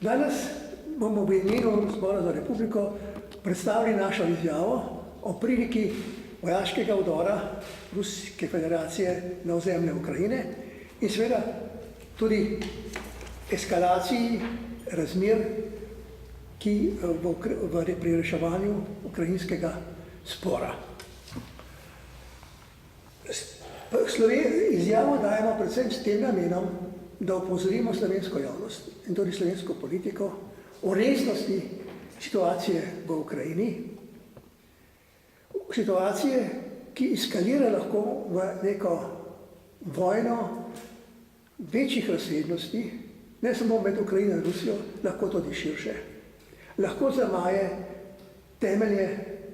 Danes bomo v imenu Zbora za republiko predstavili našo izjavo o priliki vojaškega vdora Ruske federacije na ozemlje Ukrajine in seveda tudi eskalaciji razmer, ki pri reševanju ukrajinskega spora. Izjavo dajemo predvsem s tem namenom, da opozorimo slovensko javnost in tudi slovensko politiko o resnosti situacije v Ukrajini, situacije, ki eskalira lahko v neko vojno večjih razsežnosti, ne samo med Ukrajino in Rusijo, lahko tudi širše. Lahko zamaje temelje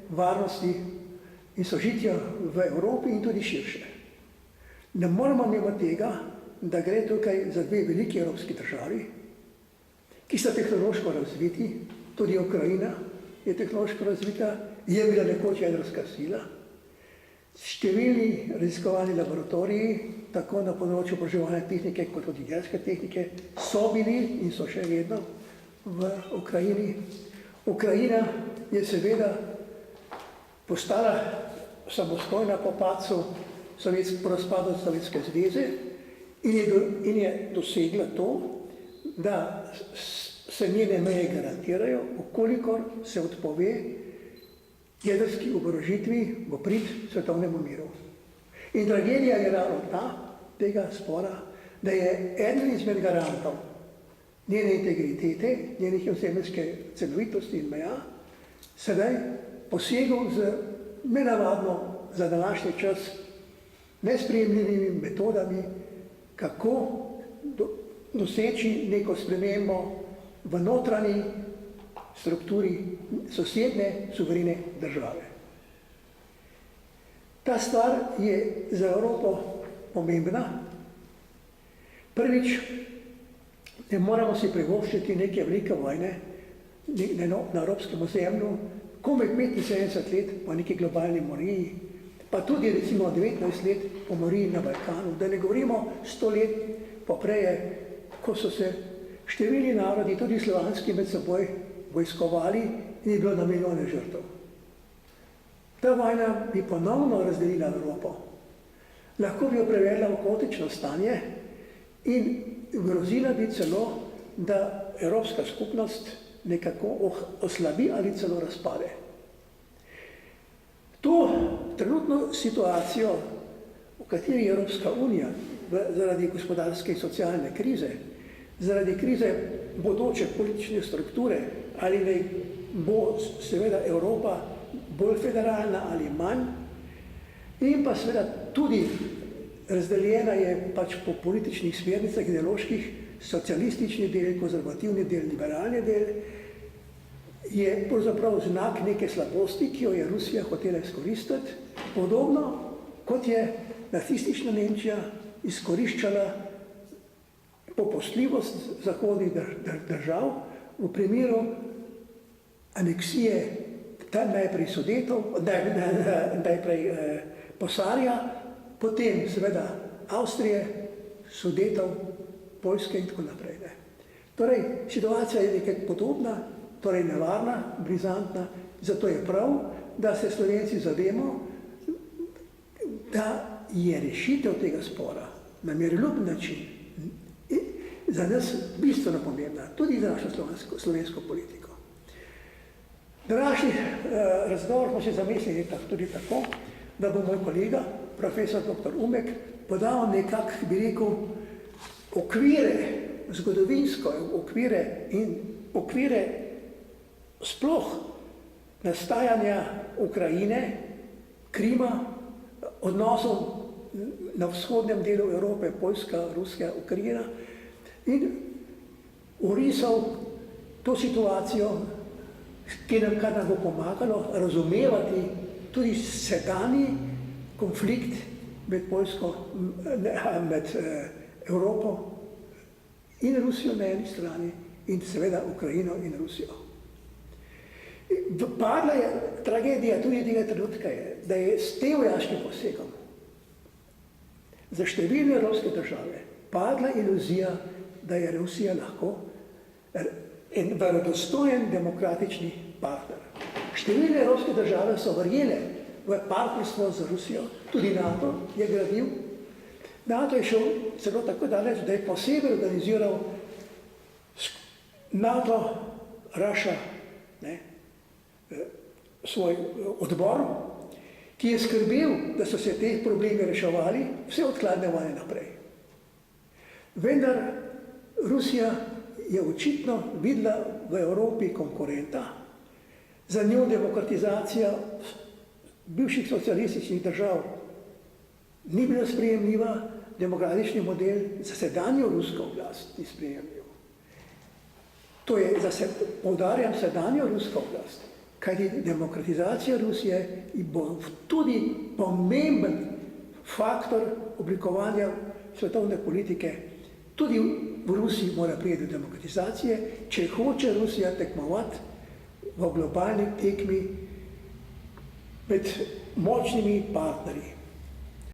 varnosti in sožitja v Evropi in tudi širše. Ne moramo mimo tega, da gre tukaj za dve veliki evropski državi, ki sta tehnološko razviti, tudi Ukrajina je tehnološko razvita, je bila nekoč jedrska sila. Številni raziskovalni laboratoriji, tako na področju proizvodne tehnike kot tudi jedrske tehnike, so bili in so še vedno v Ukrajini. Ukrajina je seveda postala samostojna po padcu po razpadu Sovjetske zveze in je dosegla to, da se njene meje garantirajo, ukolikor se odpove jedrski oborožitvi v prid svetovnemu miru. In tragedija je ravno ta, tega spora, da je eden izmed garantov njene integritete, njenih ozemeljske celovitosti in meja, sedaj posegel z nenavadno za današnji čas nesprejemljivimi metodami, kako doseči neko spremembo v notranji strukturi sosednje suverene države. Ta stvar je za Evropo pomembna. Prvič, ne moramo si privoščiti neke velike vojne na evropskem ozemlju, komaj 75 let po neki globalni moriji, pa tudi recimo 19 let po moriji na Balkanu, da ne govorimo 100 let popreje, ko so se številni narodi, tudi slovanski, med seboj vojskovali in je bilo na milijone žrtev. Ta vojna bi ponovno razdelila Evropo. Lahko bi jo prevedla v kaotično stanje in grozila bi celo, da Evropska skupnost nekako oslabi ali celo razpade. To trenutno situacijo, v kateri je Evropska unija zaradi gospodarske in socialne krize, zaradi krize bodoče politične strukture, ali naj bo seveda Evropa bolj federalna ali manj, in pa seveda tudi razdeljena je pač po političnih smernicah, ideoloških, socialistični del, konzervativni del, liberalni del, je pravzaprav znak neke slabosti, ki jo je Rusija hotela izkoristiti, podobno kot je nacistična Nemčija izkoriščala popustljivost zahodnih držav v primeru aneksije najprej Sudetov, najprej Posarja, potem seveda Avstrije, Sudetov, Poljske in tako naprej. Torej, situacija je nekaj podobna, torej nevarna, brizantna, zato je prav, da se Slovenci zavemo, da je rešitev tega spora na miroljuben način za nas bistveno pomembna, tudi za našo slovensko politiko. Današnji razgovor smo si zamislili tudi tako, da bo moj kolega, profesor dr. Umek, podal nekak, bi rekel, okvire, zgodovinsko okvire in okvire sploh nastajanja Ukrajine, Krima, odnosov na vzhodnem delu Evrope, Poljska, Rusija, Ukrajina, in orisal to situacijo, kar nam bo pomagalo razumevati tudi sedanji konflikt med Evropo in Rusijo na eni strani in seveda Ukrajino in Rusijo. Padla je tragedija tudi tega trenutka, da je s tem vojaškim posegom za številne evropske države padla iluzija, da je Rusija lahko in verodostojen demokratični partner. Številne evropske države so verjele v partnerstvo z Rusijo, tudi NATO je gradil. NATO je šel celo tako daleč, da je posebej organiziral NATO Russia svoj odbor, ki je skrbel, da so se te probleme reševali, vse od hladne vojne naprej. Vendar Rusija je očitno videla v Evropi konkurenta, za njo demokratizacija bivših socialističnih držav ni bila sprejemljiva, demokratični model za sedanjo rusko oblast ni sprejemljiv. To je, poudarjam, sedanjo rusko oblast, kajti demokratizacija Rusije bo tudi pomemben faktor oblikovanja svetovne politike. Tudi v Rusiji mora priti do demokratizacije, če hoče Rusija tekmovati v globalni tekmi med močnimi partnerji.